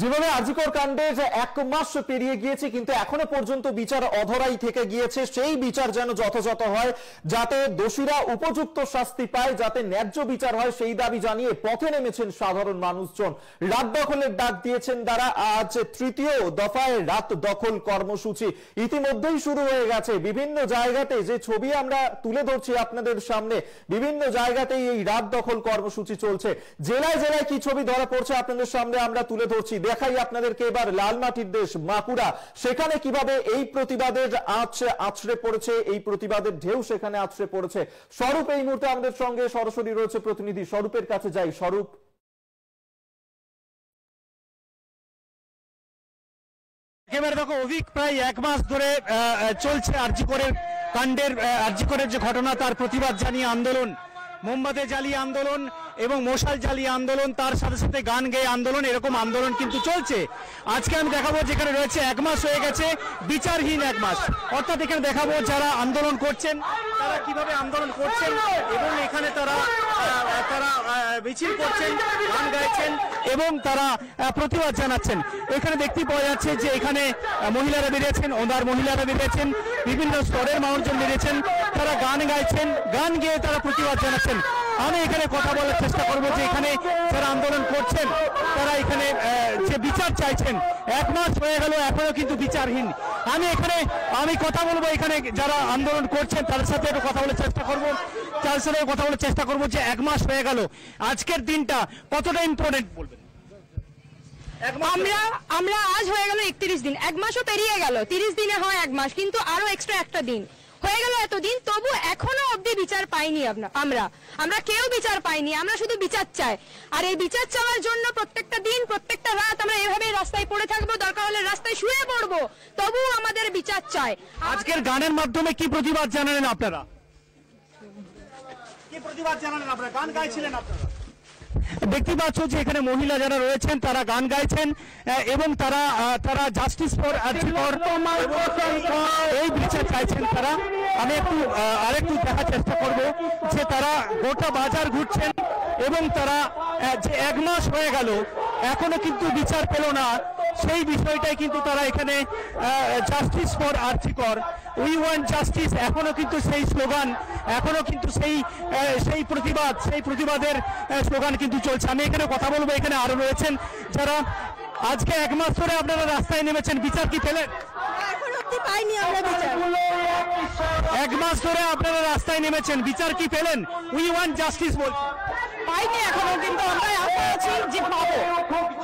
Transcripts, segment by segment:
জীবনে আজিকর কাণ্ডের 1 মাস পেরিয়ে গিয়েছে, কিন্তু এখনো পর্যন্ত বিচার অধরাই থেকে গিয়েছে। সেই বিচার যেন যথাযথ হয়, যাতে দোষীরা উপযুক্ত শাস্তি পায়, যাতে ন্যায্য বিচার হয়, সেই দাবি জানিয়ে পথে নেমেছেন সাধারণ মানুষজন। রাত দখলের ডাক দিয়েছেন তারা। আজ তৃতীয় দফায় রাত দখল কর্মসূচি ইতিমধ্যেই শুরু হয়ে গেছে। বিভিন্ন জায়গাতে যে ছবি আমরা তুলে ধরছি আপনাদের সামনে, বিভিন্ন জায়গাতেই এই রাত দখল কর্মসূচি চলছে। জেলায় জেলায় কি ছবি ধরা পড়ছে আপনাদের সামনে আমরা তুলে ধরছি। দেখাই আপনাদেরকে এবার লালমাটির দেশ বাঁকুড়া, সেখানে কিভাবে এই প্রতিবাদের আছড়ে পড়েছে, এই প্রতিবাদের ঢেউ সেখানে আছড়ে পড়েছে। স্বরূপ এই মুহূর্তে আমাদের সঙ্গে সরাসরি রয়েছে, প্রতিনিধি স্বরূপের কাছে যাই। স্বরূপ, একেবারে দেখো অভিক, প্রায় 1 মাস ধরে চলছে আরজিকরের কাণ্ডের, আরজিকরের যে ঘটনা তার প্রতিবাদ জানিয়ে আন্দোলন, মোমবাতি জ্বালিয়ে আন্দোলন এবং মশাল জ্বালিয়ে আন্দোলন, তার সাথে সাথে গান গেয়ে আন্দোলন, এরকম আন্দোলন কিন্তু চলছে। আজকে আমি দেখাবো যেখানে রয়েছে 1 মাস হয়ে গেছে, বিচারহীন 1 মাস। অর্থাৎ এখানে দেখাবো যারা আন্দোলন করছেন তারা কিভাবে আন্দোলন করছেন এবং এখানে তারা মিছিল করছেন, গান গাইছেন এবং তারা প্রতিবাদ জানাচ্ছেন। এখানে দেখতে পাওয়া যাচ্ছে যে এখানে মহিলারা বেরিয়েছেন, ওনার মহিলারা বেরিয়েছেন, বিভিন্ন স্তরের মানুষজন বেরিয়েছেন, তারা গান গাইছেন, গান গেয়ে তারা প্রতিবাদ জানাচ্ছেন। আমি এখানে কথা বলার চেষ্টা করবো যে এখানে যারা আন্দোলন করছেন তারা এখানে যে বিচার চাইছেন, 1 মাস হয়ে গেল এখনো কিন্তু বিচারহীন। আমি কথা বলবো এখানে যারা আন্দোলন করছেন তাদের সাথে একটু কথা বলার চেষ্টা করবো, তার সাথে কথা বলার চেষ্টা করবো যে 1 মাস হয়ে গেল, আজকের দিনটা কতটা ইম্পর্টেন্ট বলবেন? আমরা আজ হয়ে গেল 31 দিন, 1 মাসও পেরিয়ে গেল। 30 দিনে হয় 1 মাস, কিন্তু আরো এক্সট্রা একটা দিন হয়ে গেল এতদিন, তবু এখনো অব্দি বিচার পাইনি। আমরা কেউ বিচার পাইনি। আমরা শুধু বিচার চাই, আর এই বিচার চাওয়ার জন্য প্রত্যেকটা দিন, প্রত্যেকটা রাত আমরা এভাবে রাস্তায় পড়ে থাকবো, দরকার হলে রাস্তায় শুয়ে পড়বো, তবু আমাদের বিচার চাই। আজকের গানের মাধ্যমে কি প্রতিবাদ জানালেন আপনারা? কি প্রতিবাদ জানালেন আপনারা? গান গাইছিলেন আপনারা? দেখতে পাচ্ছ যে এখানে মহিলা যারা রয়েছেন তারা গান গাইছেন এবং তারা জাস্টিস ফর আরজিকর এই বিচার চাইছেন তারা। আমি আরেকটু দেখার চেষ্টা করব যে তারা গোটা বাজার ঘুরছেন এবং তারা যে 1 মাস হয়ে গেল এখনো কিন্তু বিচার পেল না, সেই বিষয়টাই কিন্তু তারা এখানে justice for RG Kar, we want justice, এখনো কিন্তু সেই স্লোগান, এখনো কিন্তু সেই প্রতিবাদের স্লোগান কিন্তু চলছে। আমি এখানে কথা বলবো, এখানে আরো রয়েছেন যারা আজকে 1 মাস ধরে আপনারা রাস্তায় নেমেছেন, বিচার কি পেলেন? পাইনি আমরা বিচার। 1 মাস ধরে আপনারা রাস্তায় নেমেছেন, বিচার কি পেলেন? উই ওয়ান্ট জাস্টিস বলছেন। পাইনি এখনো, কিন্তু আমরা আশায় আছি যে পাবো,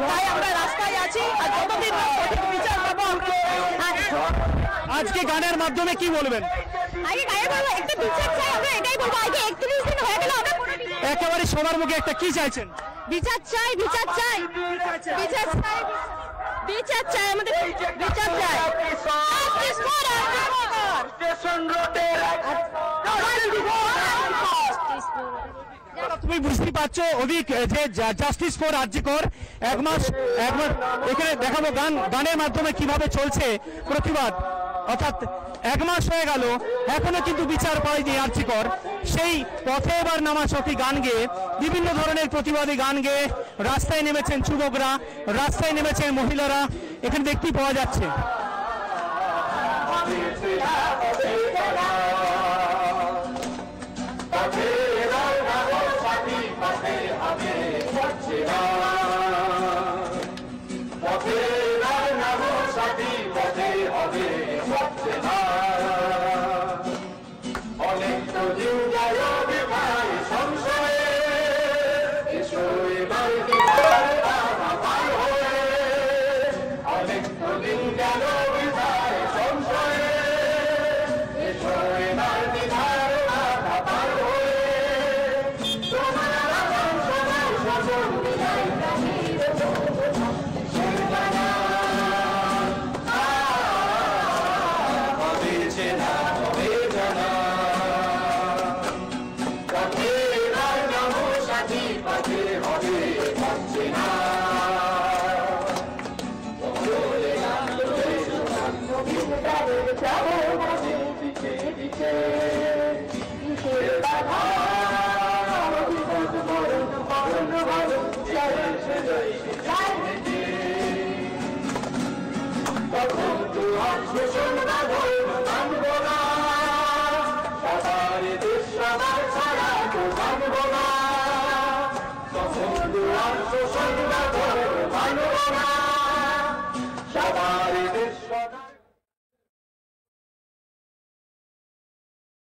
তাই আমরা রাস্তায় আছি। আর যতদিন সঠিক বিচার পাবো আজকে গানের মাধ্যমে কি বলবেন? আগে গায়ে বলবো একটা বিচার চাই, আমরা এটাই বলবো। আগে 31 দিন হয়ে গেল, আমরা একেবারে সবার মুখে একটা কি চাইছেন? বিচার চাই, বিচার চাই, বিচার চাই, বিচার চাই, আমাদের বিচার চাই। তুমি বুঝতে পারছো অভিক যে জাস্টিস ফর আরজিকর 1 মাস এখানে দেখাবো গানের মাধ্যমে কিভাবে চলছে প্রতিবাদ। অর্থাৎ 1 মাস হয়ে গেল এখনো কিন্তু বিচার পায়নি আরজিকর, সেই পথে এবার নামা সখী গান গেয়ে, বিভিন্ন ধরনের প্রতিবাদী গান গেয়ে রাস্তায় নেমেছেন যুবকরা, রাস্তায় নেমেছেন মহিলারা, এখানে দেখতেই পাওয়া যাচ্ছে। যখন জোয়ার শোষণ